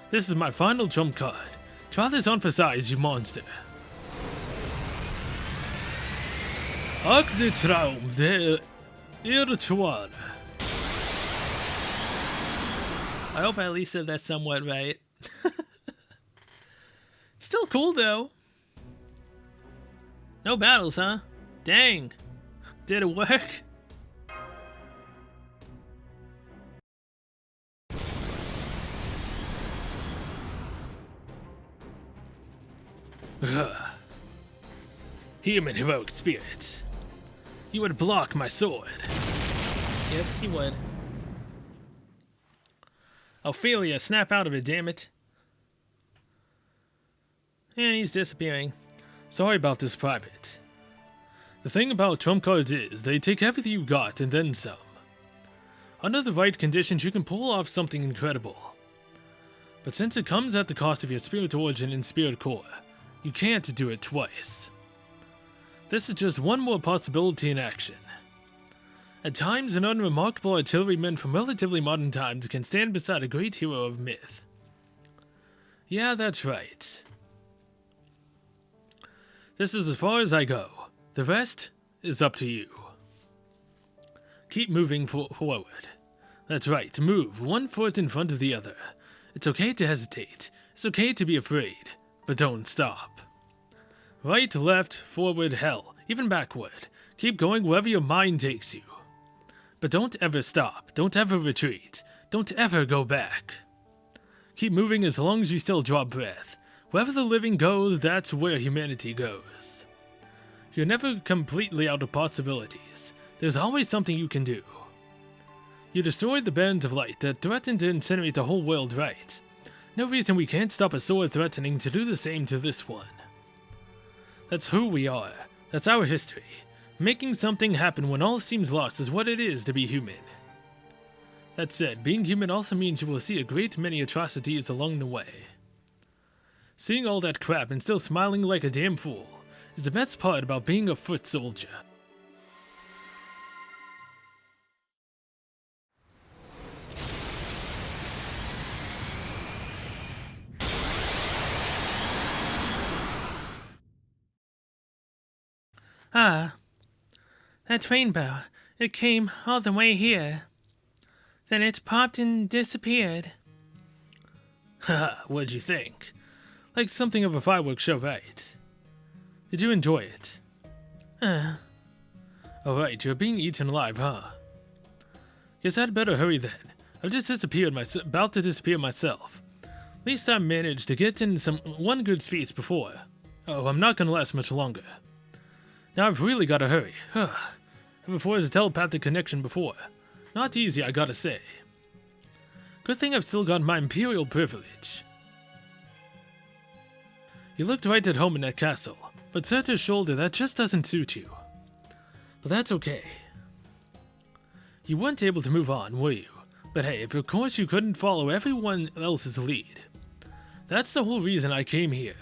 A: This is my final trump card. Try this on for size, you monster." Arc de Traum der Irrtual. I hope I at least said that somewhat right. Still cool though. No battles, huh? Dang. Did it work? Human heroic spirit. You would block my sword. Yes, he would. Ophelia, snap out of it, damn it. And he's disappearing. Sorry about this, Private. The thing about trump cards is, they take everything you got and then some. Under the right conditions, you can pull off something incredible. But since it comes at the cost of your spirit origin and spirit core, you can't do it twice. This is just one more possibility in action. At times, an unremarkable artilleryman from relatively modern times can stand beside a great hero of myth. Yeah, that's right. This is as far as I go. The rest is up to you. Keep moving forward. That's right, move one foot in front of the other. It's okay to hesitate. It's okay to be afraid. But don't stop. Right, left, forward, hell, even backward. Keep going wherever your mind takes you. But don't ever stop. Don't ever retreat. Don't ever go back. Keep moving as long as you still draw breath. Wherever the living go, that's where humanity goes. You're never completely out of possibilities. There's always something you can do. You destroyed the bands of light that threatened to incinerate the whole world, right? No reason we can't stop a sword threatening to do the same to this one. That's who we are. That's our history. Making something happen when all seems lost is what it is to be human. That said, being human also means you will see a great many atrocities along the way. Seeing all that crap and still smiling like a damn fool is the best part about being a foot soldier. Ah, that rainbow, it came all the way here. Then it popped and disappeared. Haha, what'd you think? Like something of a fireworks show, right? Did you enjoy it? Alright, you're being eaten alive, huh? Guess I'd better hurry then. I've just about to disappear myself. At least I managed to get in one good speech before. Oh, I'm not gonna last much longer. Now I've really gotta hurry. Ever forged a telepathic connection before. Not easy, I gotta say. Good thing I've still got my imperial privilege. You looked right at home in that castle, but Surtur's shoulder, that just doesn't suit you. But that's okay. You weren't able to move on, were you? But hey, of course you couldn't follow everyone else's lead. That's the whole reason I came here.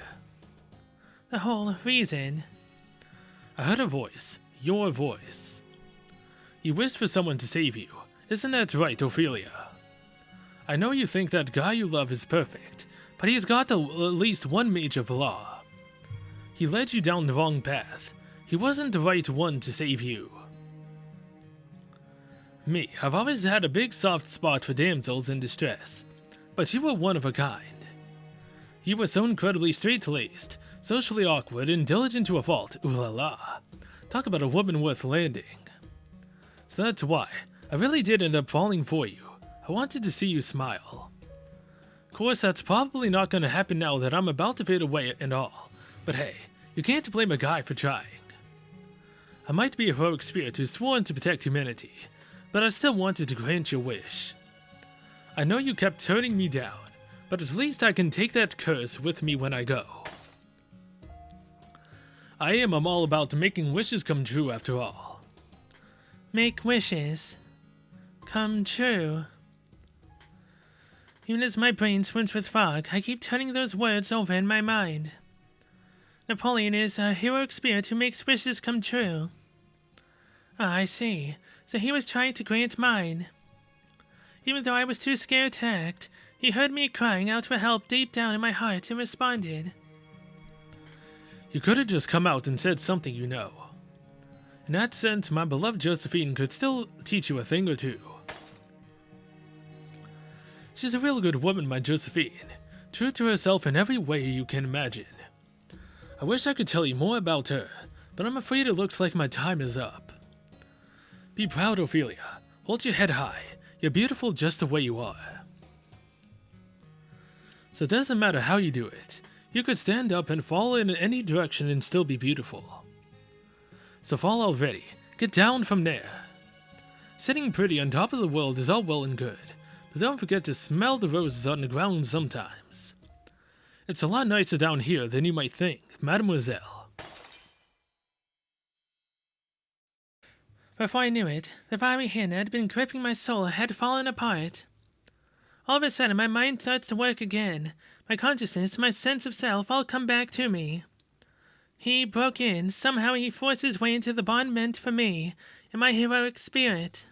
A: The whole reason? I heard a voice. Your voice. You wished for someone to save you. Isn't that right, Ophelia? I know you think that guy you love is perfect, but he's got at least one major flaw. He led you down the wrong path. He wasn't the right one to save you. Me, I've always had a big soft spot for damsels in distress, but you were one of a kind. You were so incredibly straight-laced, socially awkward, and diligent to a fault. Ooh la la. Talk about a woman worth landing. So that's why I really did end up falling for you. I wanted to see you smile. Of course, that's probably not going to happen now that I'm about to fade away and all. But hey, you can't blame a guy for trying. I might be a heroic spirit who's sworn to protect humanity, but I still wanted to grant your wish. I know you kept turning me down, but at least I can take that curse with me when I go. I'm all about making wishes come true after all. Make wishes? come true. Even as my brain swims with fog, I keep turning those words over in my mind. Napoleon is a heroic spirit who makes wishes come true. Ah, I see. So he was trying to grant mine. Even though I was too scared to act, he heard me crying out for help deep down in my heart and responded.
B: You could have just come out and said something you know. In that sense, my beloved Josephine could still teach you a thing or two. She's a real good woman, my Josephine, true to herself in every way you can imagine. I wish I could tell you more about her, but I'm afraid it looks like my time is up. Be proud, Ophelia. Hold your head high. You're beautiful just the way you are. So it doesn't matter how you do it. You could stand up and fall in any direction and still be beautiful. So fall already. Get down from there. Sitting pretty on top of the world is all well and good, but don't forget to smell the roses on the ground sometimes. It's a lot nicer down here than you might think, mademoiselle.
A: Before I knew it, the very hand that had been gripping my soul had fallen apart. All of a sudden, my mind starts to work again. My consciousness, my sense of self all come back to me. He broke in. Somehow he forced his way into the bond meant for me and my heroic spirit.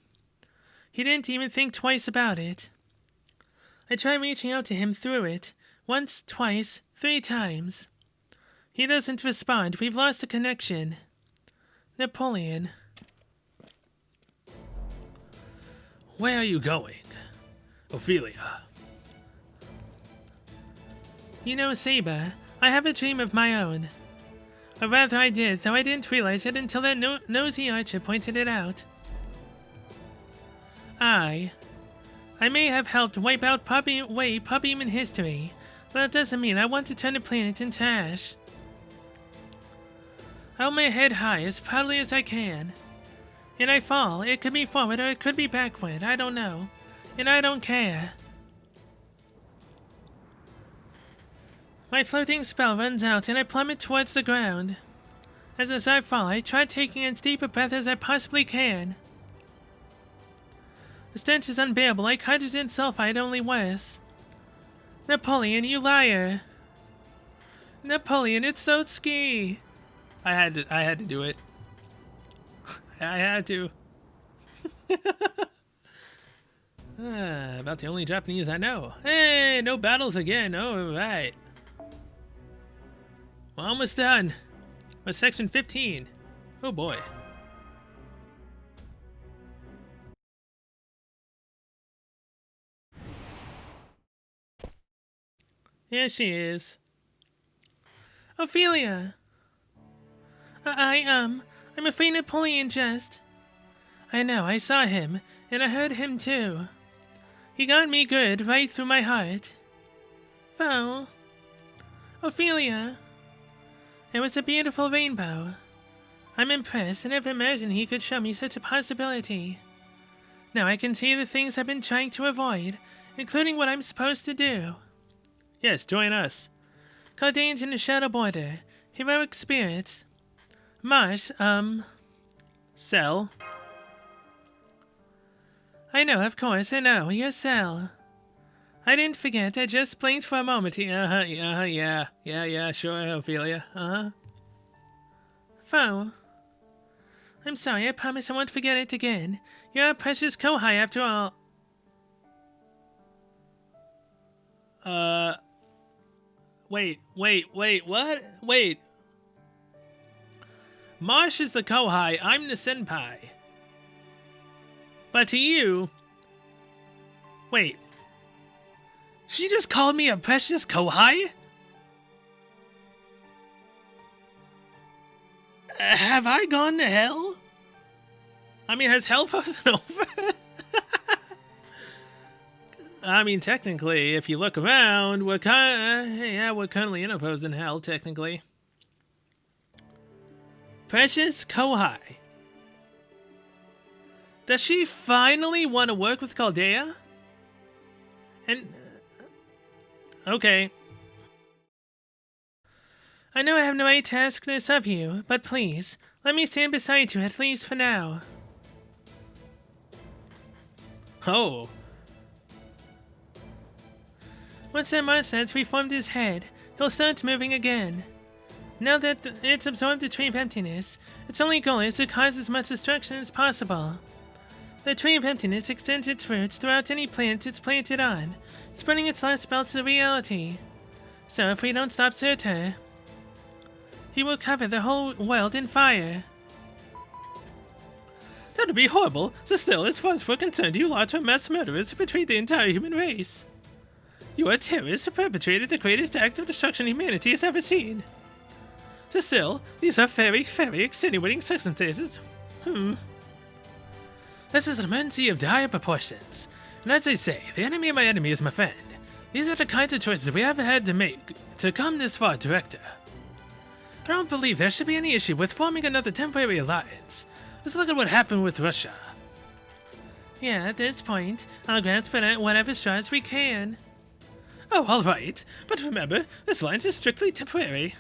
A: He didn't even think twice about it. I tried reaching out to him through it. Once, twice, 3 times. He doesn't respond. We've lost the connection. Napoleon.
B: Where are you going? Ophelia.
A: You know, Saber, I have a dream of my own. Or rather I did, though I didn't realize it until that nosy archer pointed it out. I may have helped wipe out puppy-human history, but that doesn't mean I want to turn the planet into ash. I hold my head high as proudly as I can. And I fall. It could be forward or it could be backward, I don't know. And I don't care. My floating spell runs out and I plummet towards the ground. As I fall, I try taking as deep a breath as I possibly can. The stench is unbearable, like hydrogen sulfide, only worse. Napoleon, you liar! Napoleon, it's so ski! I had to do it. I had to. About the only Japanese I know. Hey, no battles again. Oh, right. We're almost done. With section 15. Oh boy. Here she is. Ophelia! I'm afraid Napoleon just... I know, I saw him, and I heard him too. He got me good, right through my heart. Foe. Ophelia. It was a beautiful rainbow. I'm impressed, and never imagined he could show me such a possibility. Now I can see the things I've been trying to avoid, including what I'm supposed to do.
B: Yes, join us.
A: Cardane's in the Shadow Border. Heroic spirits. Mars,
B: Cell.
A: I know, of course, I know. Your cell. I didn't forget. I just blinked for a moment.
B: Yeah, sure, Ophelia.
A: Foe. I'm sorry, I promise I won't forget it again. You're a precious Kohai after all.
B: Wait, what? Wait. Marsh is the Kohai, I'm the Senpai. But to you... Wait. She just called me a precious Kohai? Have I gone to hell? I mean, has hell frozen over? I mean, technically, if you look around, we're currently in a frozen hell, technically. Precious Kohai. Does she finally want to work with Chaldea? And... okay.
A: I know I have no right to ask this of you, but please, let me stand beside you at least for now.
B: Oh.
A: Once that monster has reformed his head, he'll start moving again. Now that it's absorbed the Tree of Emptiness, its only goal is to cause as much destruction as possible. The Tree of Emptiness extends its roots throughout any plant it's planted on, spreading its last belts of reality. So if we don't stop Surtur, he will cover the whole world in fire.
B: That would be horrible. So still, as far as we're concerned, you lot are mass murderers who betrayed the entire human race. You are terrorists who perpetrated the greatest act of destruction humanity has ever seen. So still, these are very, very extenuating circumstances. This is an emergency of dire proportions. And as they say, the enemy of my enemy is my friend. These are the kinds of choices we have had to make to come this far, Director. I don't believe there should be any issue with forming another temporary alliance. Just look at what happened with Russia.
A: Yeah, at this point, I'll grasp at whatever straws we can.
B: Oh, all right. But remember, this alliance is strictly temporary.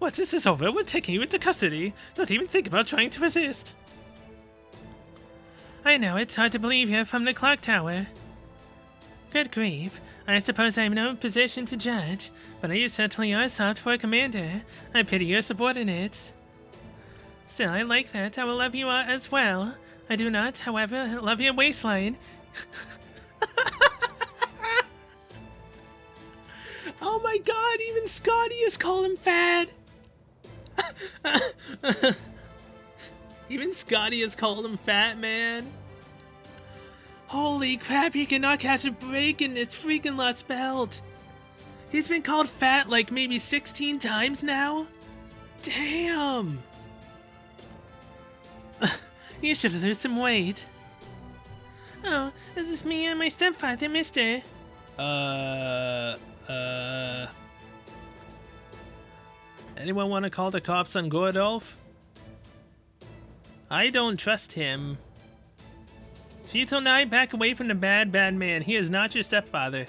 B: Once this is over, we're taking you into custody. Don't even think about trying to resist.
A: I know, it's hard to believe here from the clock tower. Good grief. I suppose I'm in no position to judge, but you certainly are soft for a commander. I pity your subordinates. Still, I like that. I will love you as well. I do not, however, love your waistline.
B: Oh my god, even Scotty has called him fat! Even Scotty has called him fat, man. Holy crap, he cannot catch a break in this freaking last belt. He's been called fat like maybe 16 times now? Damn!
A: You should lose some weight. Oh, this is me and my stepfather, mister.
B: Anyone want to call the cops on Gordolf? I don't trust him. Shito and I back away from the bad man. He is not your stepfather.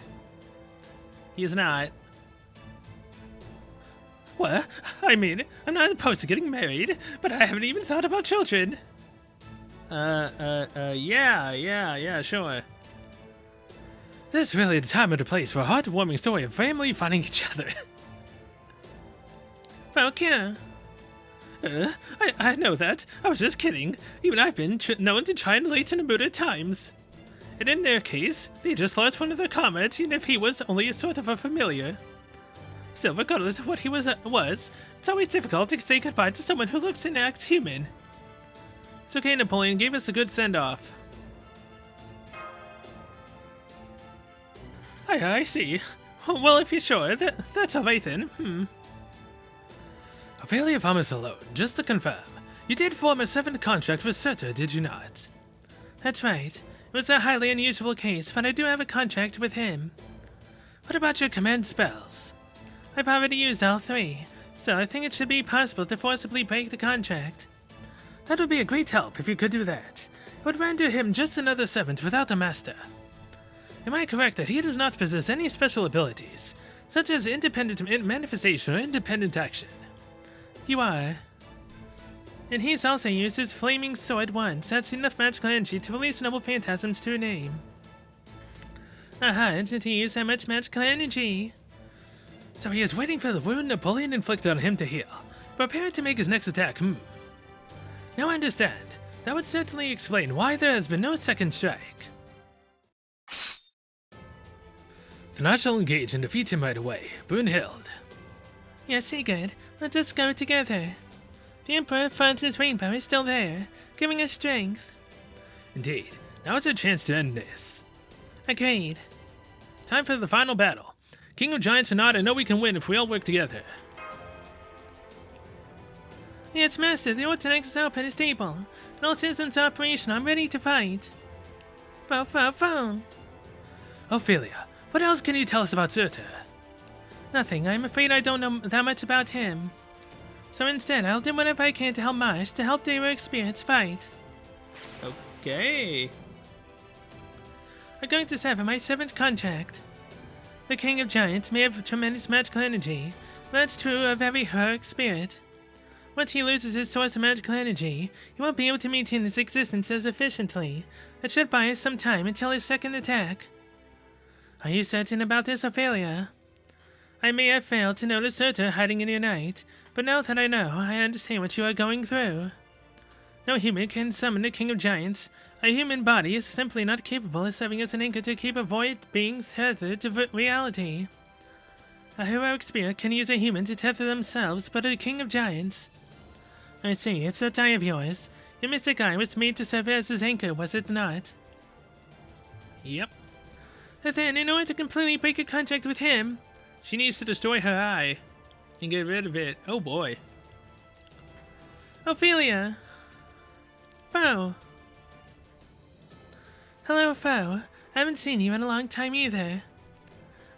B: He is not. What? I mean, I'm not opposed to getting married, but I haven't even thought about children. Yeah, sure. This is really the time and the place for a heartwarming story of family finding each other.
A: Fuck yeah.
B: I know that. I was just kidding. Even I've been known to try and relate to Namuda at times. And in their case, they just lost one of their comrades, even if he was only a sort of a familiar. Still, regardless of what he was, it's always difficult to say goodbye to someone who looks and acts human. It's okay, Napoleon gave us a good send-off. I see. Well, if you're sure, that's all right then. Ophelia Farmer's alone, just to confirm. You did form a 7th contract with Surtur, did you not?
A: That's right. It was a highly unusual case, but I do have a contract with him. What about your command spells? I've already used all 3. Still, I think it should be possible to forcibly break the contract.
B: That would be a great help if you could do that. It would render him just another 7th without a master. Am I correct that he does not possess any special abilities, such as independent manifestation or independent action?
A: You are. And he's also used his flaming sword once. That's enough magical energy to release noble phantasms to a name. Aha, did he use that much magical energy?
B: So he is waiting for the wound Napoleon inflicted on him to heal, prepared to make his next attack. Now I understand. That would certainly explain why there has been no second strike. Then I shall engage and defeat him right away. Brunhild.
A: Yes, Sigurd. Let us go together. The Emperor Franz's rainbow is still there, giving us strength.
B: Indeed. Now is our chance to end this.
A: Agreed.
B: Time for the final battle. King of Giants or not, I know we can win if we all work together.
A: Yes, Master, the Ortonex is up at his table. And all systems are operational. I'm ready to fight. Phone.
B: Ophelia, what else can you tell us about Surtur?
A: Nothing. I'm afraid I don't know that much about him. So instead, I'll do whatever I can to help Marsh, to help the heroic spirits fight.
B: Okay.
A: I'm going to sever my 7th contract. The King of Giants may have tremendous magical energy, but that's true of every heroic spirit. Once he loses his source of magical energy, he won't be able to maintain his existence as efficiently. That should buy us some time until his second attack. Are you certain about this, Ophelia? I may have failed to notice Surtur hiding in your night, but now that I know, I understand what you are going through. No human can summon the King of Giants. A human body is simply not capable of serving as an anchor to keep a void being tethered to reality. A heroic spirit can use a human to tether themselves, but a King of Giants... I see, it's that eye of yours. Your mystic eye was made to serve as his anchor, was it not?
B: Yep.
A: And then, in order to completely break a contract with him...
B: She needs to destroy her eye and get rid of it. Oh boy.
A: Ophelia! Foe! Hello, Foe. I haven't seen you in a long time either.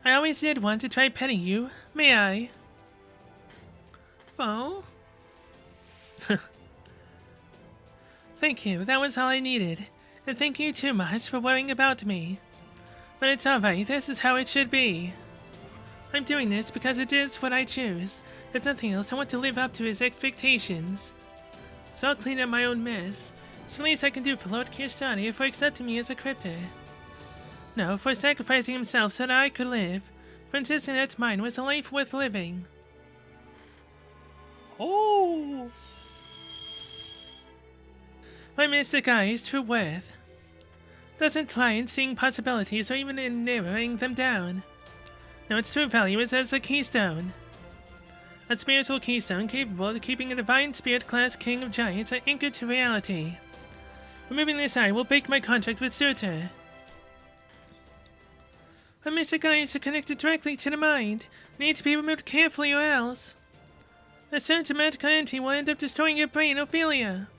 A: I always did want to try petting you. May I? Foe? Thank you, that was all I needed. And thank you too much for worrying about me. But it's alright, this is how it should be. I'm doing this because it is what I choose. If nothing else, I want to live up to his expectations. So I'll clean up my own mess. It's the least I can do for Lord Kirstani for accepting me as a cryptor. No, for sacrificing himself so that I could live. For insisting that mine was a life worth living.
B: Oh!
A: My mystic eye's true worth doesn't lie in seeing possibilities or even in narrowing them down. No, its true value is as a keystone. A spiritual keystone capable of keeping a divine spirit class King of Giants anchored to reality. Removing this eye will break my contract with Surtur. My mystic eyes are connected directly to the mind. They need to be removed carefully or else. The surge of magical energy will end up destroying your brain, Ophelia.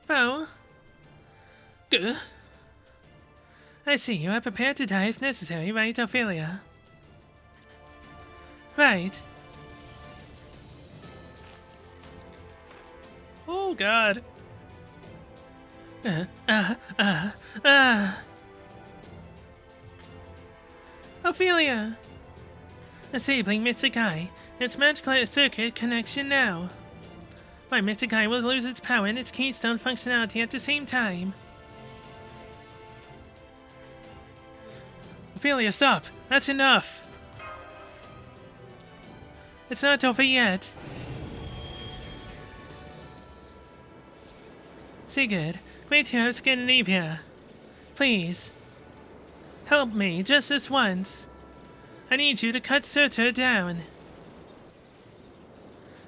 A: Foe?
B: Gah.
A: I see you are prepared to die if necessary, right, Ophelia? Right.
B: Oh god.
A: Ophelia! Disabling Mystic Eye. Its magical circuit connection now. My Mystic Eye will lose its power and its keystone functionality at the same time.
B: Ophelia, stop! That's enough!
A: It's not over yet. Sigurd, great hero of Scandinavia. Please. Help me, just this once. I need you to cut Surtur down.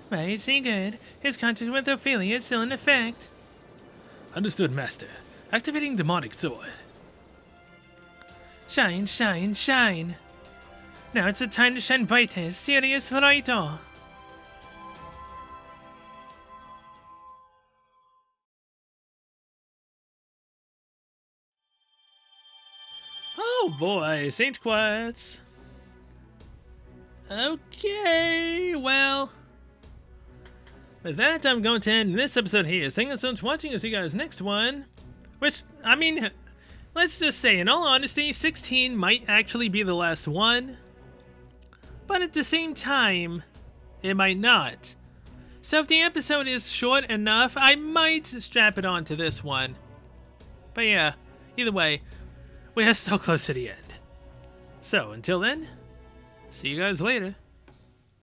A: Right, Sigurd. His contract with Ophelia is still in effect.
B: Understood, Master. Activating Demonic Sword.
A: Shine, shine, shine. Now it's the time to shine brightest. Serious Raito.
B: Oh boy, Saint Quartz. Okay, well, with that, I'm going to end this episode here. Thank you so much for watching. I'll see you guys next one. Which, I mean, let's just say, in all honesty, 16 might actually be the last one. But at the same time, it might not. So if the episode is short enough, I might strap it on to this one. But yeah, either way, we are so close to the end. So until then, see you guys later.